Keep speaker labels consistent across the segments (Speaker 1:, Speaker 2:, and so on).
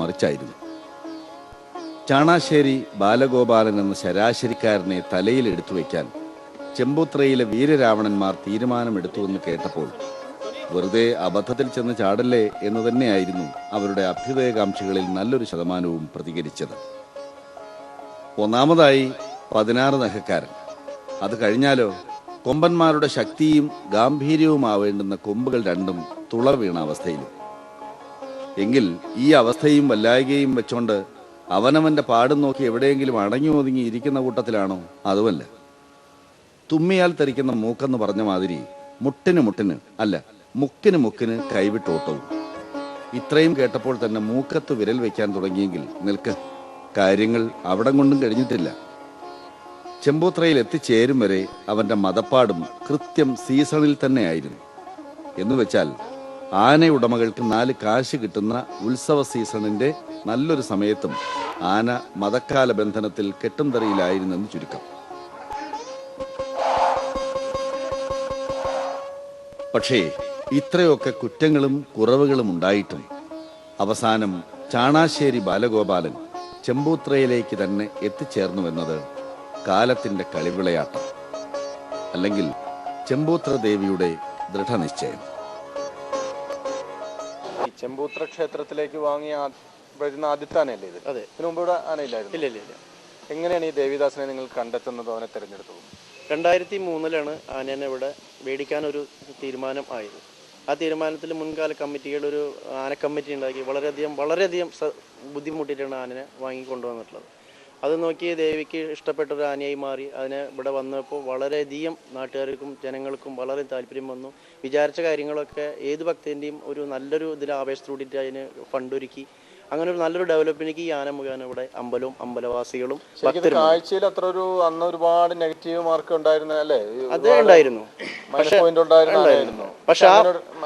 Speaker 1: മറിച്ചായിരുന്നു. ചാണാശ്ശേരി ബാലഗോപാലൻ എന്ന ശരാശരിക്കാരനെ തലയിൽ എടുത്തു വയ്ക്കാൻ ചെമ്പൂത്രയിലെ വീരരാവണന്മാർ തീരുമാനമെടുത്തുവെന്ന് കേട്ടപ്പോൾ വെറുതെ അബദ്ധത്തിൽ ചെന്ന് ചാടല്ലേ എന്ന് തന്നെയായിരുന്നു അവരുടെ അഭ്യുദയകാംക്ഷികളിൽ നല്ലൊരു ശതമാനവും പ്രതികരിച്ചത്. ഒന്നാമതായി 16 നഖക്കാരൻ. അത് കഴിഞ്ഞാലോ കൊമ്പന്മാരുടെ ശക്തിയും ഗാംഭീര്യവുമാവേണ്ടുന്ന കൊമ്പുകൾ രണ്ടും തുള വീണ അവസ്ഥയിലും. എങ്കിൽ ഈ അവസ്ഥയും വല്ലായികയും വെച്ചോണ്ട് അവനവന്റെ പാടും നോക്കി എവിടെയെങ്കിലും അടങ്ങി ഒതുങ്ങി ഇരിക്കുന്ന കൂട്ടത്തിലാണോ? അതുമല്ല. തുമ്മിയാൽ തെറിക്കുന്ന മൂക്കെന്ന് പറഞ്ഞ മാതിരി മുട്ടിന് മുട്ടിന് അല്ല, മുക്കിന് മുക്കിന് കൈവിട്ടോട്ടവും. ഇത്രയും കേട്ടപ്പോൾ തന്നെ മൂക്കത്ത് വിരൽ വെക്കാൻ തുടങ്ങിയെങ്കിൽ നിൽക്ക്, കാര്യങ്ങൾ അവിടം കൊണ്ടും കഴിഞ്ഞിട്ടില്ല. ചെമ്പൂത്രയിൽ എത്തിച്ചേരും വരെ അവന്റെ മതപ്പാടും കൃത്യം സീസണിൽ തന്നെയായിരുന്നു. എന്നുവെച്ചാൽ ആനയുടമകൾക്ക് 4 കാശ് കിട്ടുന്ന ഉത്സവ സീസണിന്റെ നല്ലൊരു സമയത്തും ആന മതക്കാല ബന്ധനത്തിൽ കെട്ടുംതറിയിലായിരുന്നെന്ന് ചുരുക്കം. പക്ഷേ ഇത്രയൊക്കെ കുറ്റങ്ങളും കുറവുകളും ഉണ്ടായിട്ടും അവസാനം ചാണാശ്ശേരി ബാലഗോപാലൻ ചെമ്പൂത്രയിലേക്ക് തന്നെ എത്തിച്ചേർന്നുവെന്നത് കാലത്തിന്റെ കളിവിളയാട്ടം, അല്ലെങ്കിൽ ചെമ്പൂത്ര ദേവിയുടെ ദൃഢനിശ്ചയം.
Speaker 2: ചെമ്പൂത്ര ക്ഷേത്രത്തിലേക്ക് വരുന്ന ആദ്യത്തെ ആനയല്ലേ ഇത്? അതെ. ഇതിനു മുമ്പ് ഇവിടെ ആനയില്ലായിരുന്നു? ഇല്ല. എങ്ങനെയാണ് ഈ ദേവിദാസനെ നിങ്ങൾ കണ്ടെത്തുന്നതും അവനെ തിരഞ്ഞെടുത്തതും?
Speaker 3: 2003 ആനേനെ ഇവിടെ മേടിക്കാനൊരു തീരുമാനം ആയത്. ആ തീരുമാനത്തിൽ മുൻകാല കമ്മിറ്റികൾ ഒരു ആന കമ്മിറ്റി ഉണ്ടാക്കി വളരെയധികം ബുദ്ധിമുട്ടിയിട്ടാണ് ആനനെ വാങ്ങിക്കൊണ്ടുവന്നിട്ടുള്ളത്. അത് നോക്കി ദേവിക്ക് ഇഷ്ടപ്പെട്ടൊരു ആനയായി മാറി. അതിനെ ഇവിടെ വന്നപ്പോൾ വളരെയധികം നാട്ടുകാർക്കും ജനങ്ങൾക്കും വളരെ താല്പര്യം വന്നു. വിചാരിച്ച കാര്യങ്ങളൊക്കെ ഏത് ഭക്തൻ്റെയും ഒരു നല്ലൊരു ഇതിൽ ആവേശത്തോടിയിട്ട് അതിന് ഫണ്ടൊരുക്കി. അങ്ങനെ ഒരു നല്ലൊരു ഡെവലപ്മെന്റ് ഈ ആന മുഖേന ഇവിടെ അമ്പലവും അമ്പലവാസികളും
Speaker 2: കാഴ്ചയിൽ അത്ര ഒരു അന്ന് ഒരുപാട് നെഗറ്റീവ് മാർക്ക് ഉണ്ടായിരുന്നല്ലേ?
Speaker 3: അതേ ഉണ്ടായിരുന്നു.
Speaker 2: പക്ഷെ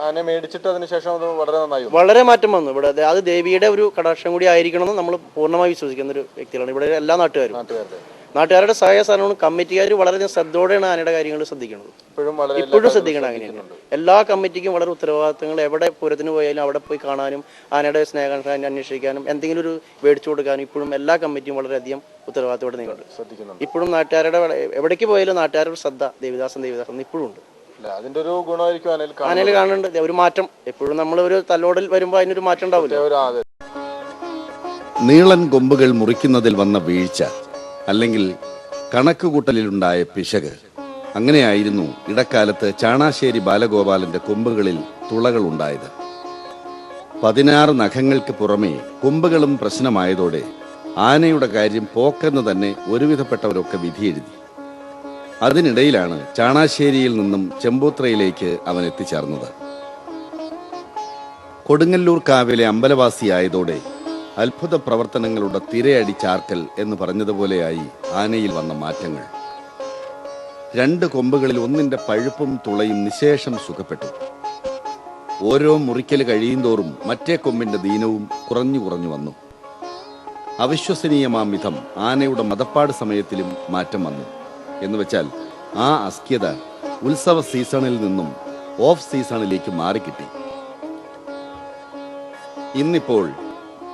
Speaker 2: ആന മേടിച്ചിട്ട് അതിനുശേഷം അത് വളരെ നന്നായി,
Speaker 3: വളരെ മാറ്റം വന്നു ഇവിടെ. അത് ദേവിയുടെ ഒരു കടാക്ഷം കൂടി ആയിരിക്കണമെന്ന് നമ്മൾ പൂർണ്ണമായി വിശ്വസിക്കുന്ന ഒരു വ്യക്തികളാണ് ഇവിടെ എല്ലാ നാട്ടുകാരുടെ സഹായ സഹകരണവും. കമ്മിറ്റിക്കാർ വളരെയധികം ശ്രദ്ധയോടെയാണ് ആനയുടെ കാര്യങ്ങൾ ശ്രദ്ധിക്കുന്നത്. ഇപ്പോഴും ശ്രദ്ധിക്കണം. അങ്ങനെയാണ് എല്ലാ കമ്മിറ്റിക്കും വളരെ ഉത്തരവാദിത്തങ്ങൾ. എവിടെ പൂരത്തിന് പോയാലും അവിടെ പോയി കാണാനും ആനയുടെ സ്നേഹം അന്വേഷിക്കാനും എന്തെങ്കിലും ഒരു മേടിച്ചു കൊടുക്കാനും ഇപ്പോഴും എല്ലാ കമ്മിറ്റിയും വളരെയധികം ഉത്തരവാദിത്തോടെ നീങ്ങുന്നുണ്ട്. ഇപ്പോഴും നാട്ടുകാരുടെ എവിടേക്ക് പോയാലും നാട്ടുകാരുടെ ശ്രദ്ധ ദേവിദാസൻ ഇപ്പോഴും ഉണ്ട്.
Speaker 2: അതിന്റെ ഒരു ഗുണമായിരിക്കും
Speaker 3: ആനയിൽ കാണുന്നുണ്ട് ഒരു മാറ്റം. എപ്പോഴും നമ്മൾ ഒരു തല്ലോടൽ വരുമ്പോൾ അതിനൊരു മാറ്റം ഉണ്ടാവില്ല.
Speaker 1: നീളൻ കൊമ്പുകൾ മുറിക്കുന്നതിൽ വന്ന വീഴ്ച, അല്ലെങ്കിൽ കണക്കുകൂട്ടലിലുണ്ടായ പിശക്, അങ്ങനെയായിരുന്നു ഇടക്കാലത്ത് ചാണാശ്ശേരി ബാലഗോപാലന്റെ കൊമ്പുകളിൽ തുളകൾ ഉണ്ടായത്. 16 നഖങ്ങൾക്ക് പുറമേ കൊമ്പുകളും പ്രശ്നമായതോടെ ആനയുടെ കാര്യം പോക്കെന്ന് തന്നെ ഒരുവിധപ്പെട്ടവരൊക്കെ വിധിയെഴുതി. അതിനിടയിലാണ് ചാണാശ്ശേരിയിൽ നിന്നും ചെമ്പൂത്രയിലേക്ക് അവൻ എത്തിച്ചേർന്നത്. കൊടുങ്ങല്ലൂർ കാവിലെ അമ്പലവാസിയായതോടെ അത്ഭുത പ്രവർത്തനങ്ങളുടെ തിരയടിച്ചാർക്കൽ എന്ന് പറഞ്ഞതുപോലെയായി ആനയിൽ വന്ന മാറ്റങ്ങൾ. 2 കൊമ്പുകളിൽ ഒന്നിന്റെ പഴുപ്പും തുളയും നിശേഷം സുഖപ്പെട്ടു. ഓരോ മുറിക്കൽ കഴിയുന്തോറും മറ്റേ കൊമ്പിന്റെ ദീനവും കുറഞ്ഞു വന്നു. അവിശ്വസനീയമാം വിധം ആനയുടെ മതപ്പാട് സമയത്തിലും മാറ്റം വന്നു. എന്നുവെച്ചാൽ ആ അസ്ക്യത ഉത്സവ സീസണിൽ നിന്നും ഓഫ് സീസണിലേക്ക് മാറിക്കിട്ടി. ഇന്നിപ്പോൾ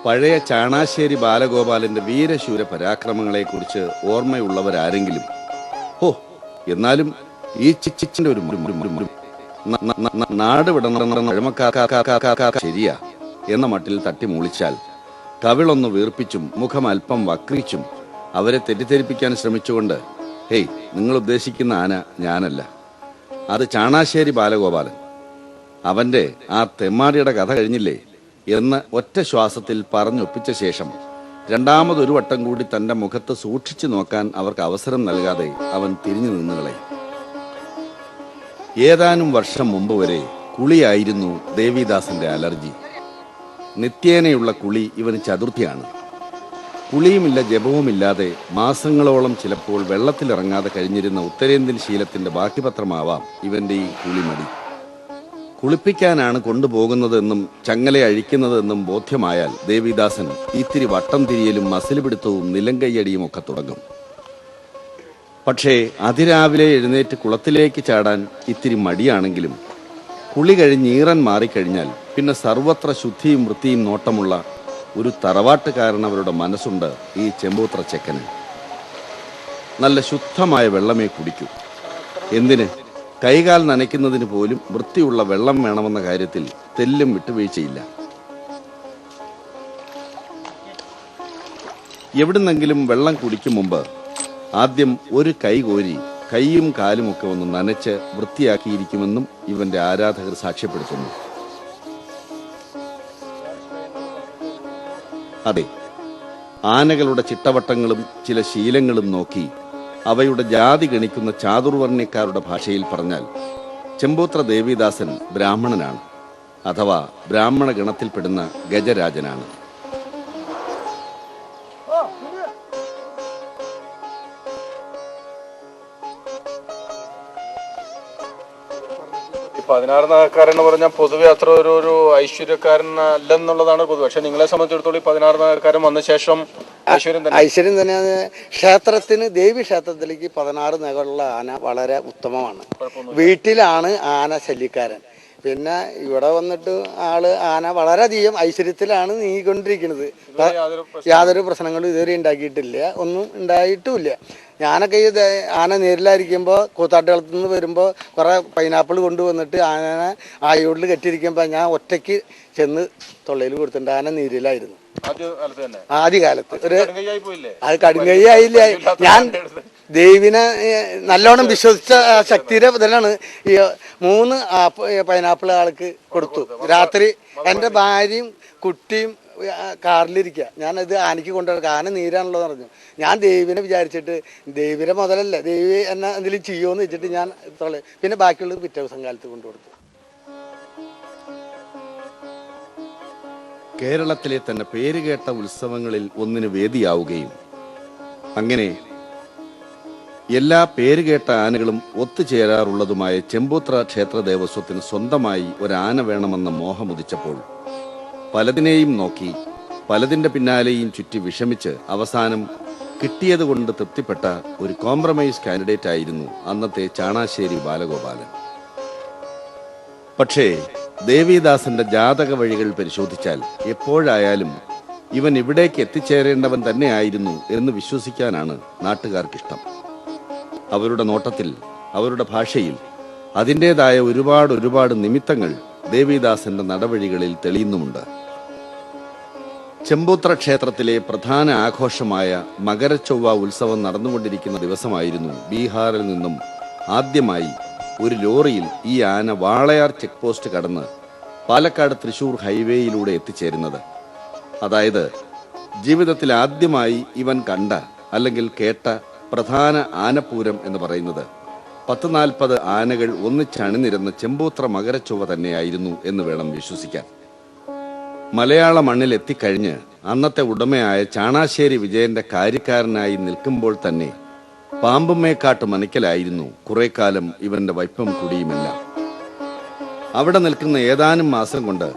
Speaker 1: പഴയ ചാണാശ്ശേരി ബാലഗോപാലന്റെ വീരശൂര പരാക്രമങ്ങളെക്കുറിച്ച് ഓർമ്മയുള്ളവരാരെങ്കിലും എന്നാലും ഈ ചിച്ചിന്റെ ഒരു നാട് വിടണമെന്ന ശരിയാ എന്ന മട്ടിൽ തട്ടിമൂളിച്ചാൽ കവിളൊന്ന് വീർപ്പിച്ചും മുഖം അല്പം വക്രിച്ചും അവരെ തെറ്റിദ്ധരിപ്പിക്കാൻ ശ്രമിച്ചുകൊണ്ട്, ഹേയ്, നിങ്ങൾ ഉദ്ദേശിക്കുന്ന ആന ഞാനല്ല, അത് ചാണാശ്ശേരി ബാലഗോപാലൻ, അവന്റെ ആ തെമ്മാടിയുടെ കഥ കഴിഞ്ഞില്ലേ എന്ന് ഒറ്റ ശ്വാസത്തിൽ പറഞ്ഞൊപ്പിച്ച ശേഷം രണ്ടാമതൊരു വട്ടം കൂടി തന്റെ മുഖത്ത് സൂക്ഷിച്ചു നോക്കാൻ അവർക്ക് അവസരം നൽകാതെ അവൻ തിരിഞ്ഞു നിന്നുകളയും. ഏതാനും വർഷം മുമ്പ് വരെ കുളിയായിരുന്നു ദേവിദാസന്റെ അലർജി. നിത്യേനയുള്ള കുളി ഇവന് ചതുർത്ഥിയാണ്. കുളിയുമില്ല ജപവുമില്ലാതെ മാസങ്ങളോളം ചിലപ്പോൾ വെള്ളത്തിലിറങ്ങാതെ കഴിഞ്ഞിരുന്ന ഉത്തരേന്ത്യൻ ശീലത്തിന്റെ ബാക്കിപത്രമാവാം ഇവന്റെ ഈ കുളിമടി. കുളിപ്പിക്കാനാണ് കൊണ്ടുപോകുന്നതെന്നും ചങ്ങല അഴിക്കുന്നതെന്നും ബോധ്യമായാൽ ദേവിദാസൻ ഇത്തിരി വട്ടം തിരിയലും മസിലുപിടുത്തവും നിലങ്കയ്യടിയും ഒക്കെ തുടങ്ങും. പക്ഷേ അതിരാവിലെ എഴുന്നേറ്റ് കുളത്തിലേക്ക് ചാടാൻ ഇത്തിരി മടിയാണെങ്കിലും കുളി കഴിഞ്ഞ് ഈറൻ മാറിക്കഴിഞ്ഞാൽ പിന്നെ സർവത്ര ശുദ്ധിയും വൃത്തിയും നോട്ടമുള്ള ഒരു തറവാട്ടുകാരനവരുടെ മനസ്സുണ്ട് ഈ ചെമ്പൂത്ര ചെക്കന്. നല്ല ശുദ്ധമായ വെള്ളമേ കുടിക്കൂ. എന്തിന്, കൈകാൽ നനയ്ക്കുന്നതിന് പോലും വൃത്തിയുള്ള വെള്ളം വേണമെന്ന കാര്യത്തിൽ തെല്ലും വിട്ടുവീഴ്ചയില്ല. എവിടുന്നെങ്കിലും വെള്ളം കുടിക്കും മുമ്പ് ആദ്യം ഒരു കൈ കോരി കൈയും കാലുമൊക്കെ ഒന്ന് നനച്ച് വൃത്തിയാക്കിയിരിക്കുമെന്നും ഇവന്റെ ആരാധകർ സാക്ഷ്യപ്പെടുത്തുന്നു. അതെ, ആനകളുടെ ചിട്ടവട്ടങ്ങളും ചില ശീലങ്ങളും നോക്കി അവയുടെ ജാതി ഗണിക്കുന്ന ചാതുർവർണ്ണ്യക്കാരുടെ ഭാഷയിൽ പറഞ്ഞാൽ ചെമ്പൂത്ര ദേവിദാസൻ ബ്രാഹ്മണനാണ്, അഥവാ ബ്രാഹ്മണ ഗണത്തിൽപ്പെടുന്ന ഗജരാജനാണ്.
Speaker 2: ഈ 16 നഗക്കാരൻ എന്ന് പറഞ്ഞാൽ പൊതുവെ അത്ര ഒരു ഐശ്വര്യക്കാരൻ അല്ലെന്നുള്ളതാണ് പൊതുവെ. പക്ഷെ നിങ്ങളെ സംബന്ധിച്ചിടത്തോളം ഈ 16 നഗക്കാരൻ വന്ന ശേഷം
Speaker 4: ഐശ്വര്യം തന്നെയാണ്. ക്ഷേത്രത്തിന്, ദേവി ക്ഷേത്രത്തിലേക്ക് 16 നഗമുള്ള ആന വളരെ ഉത്തമമാണ്. വീട്ടിലാണ് ആന ശല്യക്കാരൻ. പിന്നെ ഇവിടെ വന്നിട്ട് ആന വളരെയധികം ഐശ്വര്യത്തിലാണ് നീങ്ങിക്കൊണ്ടിരിക്കുന്നത്. യാതൊരു പ്രശ്നങ്ങളും ഇതുവരെ ഉണ്ടാക്കിയിട്ടില്ല, ഒന്നും ഉണ്ടായിട്ടുമില്ല. ഞാനൊക്കെ ഈ ആന നേരിലായിരിക്കുമ്പോൾ കൂത്താട്ടുകളത്തു നിന്ന് വരുമ്പോൾ കുറേ പൈനാപ്പിൾ കൊണ്ടുവന്നിട്ട് ആനനെ ആയോടിൽ കെട്ടിയിരിക്കുമ്പോൾ ഞാൻ ഒറ്റയ്ക്ക് ചെന്ന് തൊള്ളയിൽ കൊടുത്തിട്ടുണ്ട്. ആന നീരിലായിരുന്നു ആദ്യകാലത്ത്. അത് കടുങ്കൈയായില്ല. ഞാൻ ദേവിനെ നല്ലോണം വിശ്വസിച്ച ശക്തിയുടെ ഇതിലാണ് ഈ 3 പൈനാപ്പിൾ ആൾക്ക് കൊടുത്തു. രാത്രി എൻ്റെ ഭാര്യയും കുട്ടിയും കാറിലിരിക്കുക, ഞാനത് ആനയ്ക്ക് കൊണ്ടുവരാം, ആന നീരാണല്ലോ എന്ന് പറഞ്ഞു. ഞാൻ ദേവിനെ വിചാരിച്ചിട്ട് ദേവിയുടെ മുതലല്ല, ദേവി എന്നെ എന്തെങ്കിലും ചെയ്യുമോയെന്ന് വെച്ചിട്ട് ഞാൻ പിന്നെ ബാക്കിയുള്ളത് പിറ്റേ ദിവസം കാലത്ത് കൊണ്ടുകൊടുത്തു.
Speaker 1: കേരളത്തിലെ തന്നെ പേരുകേട്ട ഉത്സവങ്ങളിൽ ഒന്നിന് വേദിയാവുകയും അങ്ങനെ എല്ലാ പേരുകേട്ട ആനകളും ഒത്തുചേരാറുള്ളതുമായ ചെമ്പൂത്ര ക്ഷേത്ര ദേവസ്വത്തിന് സ്വന്തമായി ഒരാന വേണമെന്ന മോഹമുദിച്ചപ്പോൾ പലതിനെയും നോക്കി പലതിൻ്റെ പിന്നാലെയും ചുറ്റി വിഷമിച്ച് അവസാനം കിട്ടിയതുകൊണ്ട് തൃപ്തിപ്പെട്ട ഒരു കോംപ്രമൈസ് കാൻഡിഡേറ്റ് ആയിരുന്നു അന്നത്തെ ചാണാശ്ശേരി ബാലഗോപാലൻ. പക്ഷേ ദേവിദാസന്റെ ജാതക വഴികൾ പരിശോധിച്ചാൽ എപ്പോഴായാലും ഇവൻ ഇവിടേക്ക് എത്തിച്ചേരേണ്ടവൻ തന്നെയായിരുന്നു എന്ന് വിശ്വസിക്കാനാണ് നാട്ടുകാർക്കിഷ്ടം. അവരുടെ നോട്ടത്തിൽ, അവരുടെ ഭാഷയിൽ അതിൻ്റെതായ ഒരുപാട് നിമിത്തങ്ങൾ ദേവിദാസന്റെ നടവഴികളിൽ തെളിയുന്നുമുണ്ട്. ചെമ്പൂത്ര ക്ഷേത്രത്തിലെ പ്രധാന ആഘോഷമായ മകരച്ചൊവ്വ ഉത്സവം നടന്നുകൊണ്ടിരിക്കുന്ന ദിവസമായിരുന്നു ബീഹാറിൽ നിന്നും ആദ്യമായി ഒരു ലോറിയിൽ ഈ ആന വാളയാർ ചെക്ക് പോസ്റ്റ് കടന്ന് പാലക്കാട് തൃശൂർ ഹൈവേയിലൂടെ എത്തിച്ചേരുന്നത്. അതായത് ജീവിതത്തിൽ ആദ്യമായി ഇവൻ കണ്ട അല്ലെങ്കിൽ കേട്ട പ്രധാന ആനപ്പൂരം എന്ന് പറയുന്നത് 10-40 ആനകൾ ഒന്നിച്ചണിനിരന്ന ചെമ്പൂത്ര മകരച്ചൊവ്വ തന്നെയായിരുന്നു എന്ന് വേണം വിശ്വസിക്കാൻ. മലയാള മണ്ണിൽ എത്തിക്കഴിഞ്ഞ് അന്നത്തെ ഉടമയായ ചാണാശ്ശേരി വിജയന്റെ കാര്യക്കാരനായി നിൽക്കുമ്പോൾ തന്നെ പാമ്പുമേക്കാട്ട് മനക്കലായിരുന്നു കുറെ കാലം ഇവന്റെ വൈപ്പം കുടിയുമെല്ലാം. അവിടെ നിൽക്കുന്ന ഏതാനും മാസം കൊണ്ട്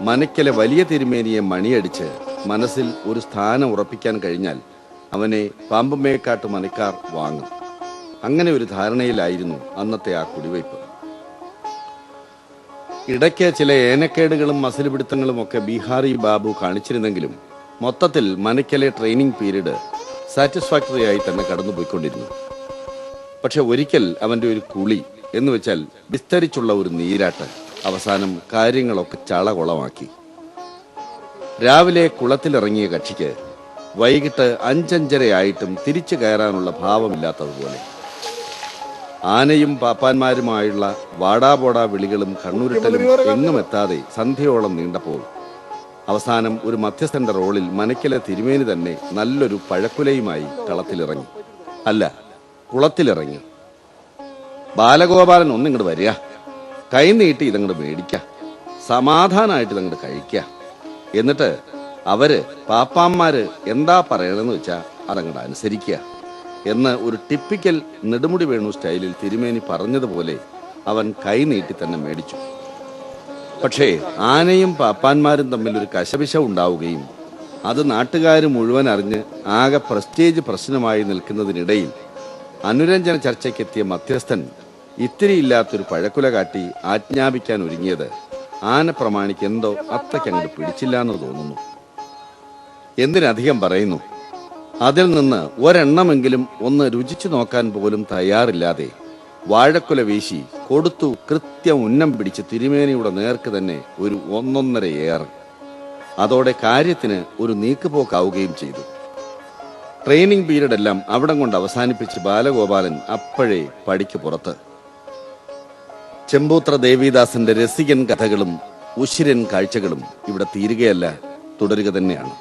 Speaker 1: മനക്കലെ വലിയ തിരുമേനിയെ മണിയടിച്ച് മനസ്സിൽ ഒരു സ്ഥാനം ഉറപ്പിക്കാൻ കഴിഞ്ഞാൽ അവനെ പാമ്പുമേക്കാട്ട് മനക്കാർ വാങ്ങും. അങ്ങനെ ഒരു ധാരണയിലായിരുന്നു അന്നത്തെ ആ കുടിവയ്പ്. ഇടയ്ക്ക് ചില ഏനക്കേടുകളും മസിലുപിടുത്തങ്ങളും ഒക്കെ ബീഹാറി ബാബു കാണിച്ചിരുന്നെങ്കിലും മൊത്തത്തിൽ മനക്കലെ ട്രെയിനിങ് പീരീഡ് സാറ്റിസ്ഫാക്ടറി ആയി തന്നെ കടന്നുപോയിക്കൊണ്ടിരുന്നു. പക്ഷെ ഒരിക്കൽ അവന്റെ ഒരു കുളി എന്ന് വെച്ചാൽ വിസ്തരിച്ചുള്ള ഒരു നീരാട്ട് അവസാനം കാര്യങ്ങളൊക്കെ ചളകുളമാക്കി. രാവിലെ കുളത്തിലിറങ്ങിയ കക്ഷിക്ക് വൈകിട്ട് 5-5:30 തിരിച്ചു കയറാനുള്ള ഭാവമില്ലാത്തതുപോലെ ആനയും പാപ്പാന്മാരുമായുള്ള വാടാപോടാ വിളികളും കണ്ണുരുട്ടലും എങ്ങും എത്താതെ സന്ധ്യയോളം നീണ്ടപ്പോൾ അവസാനം ഒരു മധ്യസ്ഥന്റെ റോളിൽ മനക്കലെ തിരുമേനി തന്നെ നല്ലൊരു പഴക്കുലയുമായി കളത്തിലിറങ്ങി, അല്ല കുളത്തിലിറങ്ങി. ബാലഗോപാലൻ ഒന്നിങ്ങോട്ട് വരിക, കൈ നീട്ടി ഇതങ്ങോട്ട് മേടിക്ക, സമാധാനമായിട്ട് ഇതങ്ങോട്ട് കഴിക്ക, എന്നിട്ട് അവര് പാപ്പാന്മാര് എന്താ പറയണമെന്ന് വെച്ചാ അതങ്ങോട്ട് അനുസരിക്കുക എന്ന് ഒരു ടിപ്പിക്കൽ നെടുമുടി വേണു സ്റ്റൈലിൽ തിരുമേനി പറഞ്ഞതുപോലെ അവൻ കൈ നീട്ടി തന്നെ മേടിച്ചു. പക്ഷേ ആനയും പാപ്പാന്മാരും തമ്മിൽ ഒരു കശപിശ ഉണ്ടാവുകയും അത് നാട്ടുകാർ മുഴുവൻ അറിഞ്ഞ് ആകെ പ്രസ്റ്റേജ് പ്രശ്നമായി നിൽക്കുന്നതിനിടയിൽ അനുരഞ്ജന ചർച്ചയ്ക്കെത്തിയ മധ്യസ്ഥൻ ഇത്തിരിയില്ലാത്തൊരു പഴക്കുല കാട്ടി ആജ്ഞാപിക്കാൻ ഒരുങ്ങിയത് ആന പ്രമാണിക്ക് എന്തോ അത്രയ്ക്കങ്ങോട്ട് പിടിച്ചില്ല എന്ന് തോന്നുന്നു. എന്തിനധികം പറയുന്നു, അതിൽ നിന്ന് ഒരെണ്ണമെങ്കിലും ഒന്ന് രുചിച്ചു നോക്കാൻ പോലും തയ്യാറില്ലാതെ വാഴക്കുല വീശി കൊടുത്തു കൃത്യം ഉന്നം പിടിച്ച് തിരുമേനിയുടെ നേർക്ക് തന്നെ ഒരു 1.5 ഏറ്. അതോടെ കാര്യത്തിന് ഒരു നീക്കുപോക്കാവുകയും ചെയ്തു. ട്രെയിനിങ് പീരീഡ് എല്ലാം അവിടം കൊണ്ട് അവസാനിപ്പിച്ച് ബാലഗോപാലൻ അപ്പോഴേ പടിക്ക് പുറത്ത്. ചെമ്പൂത്ര ദേവിദാസന്റെ രസികൻ കഥകളും ഉശിരൻ കാഴ്ചകളും ഇവിടെ തീരുകയല്ല, തുടരുക തന്നെയാണ്.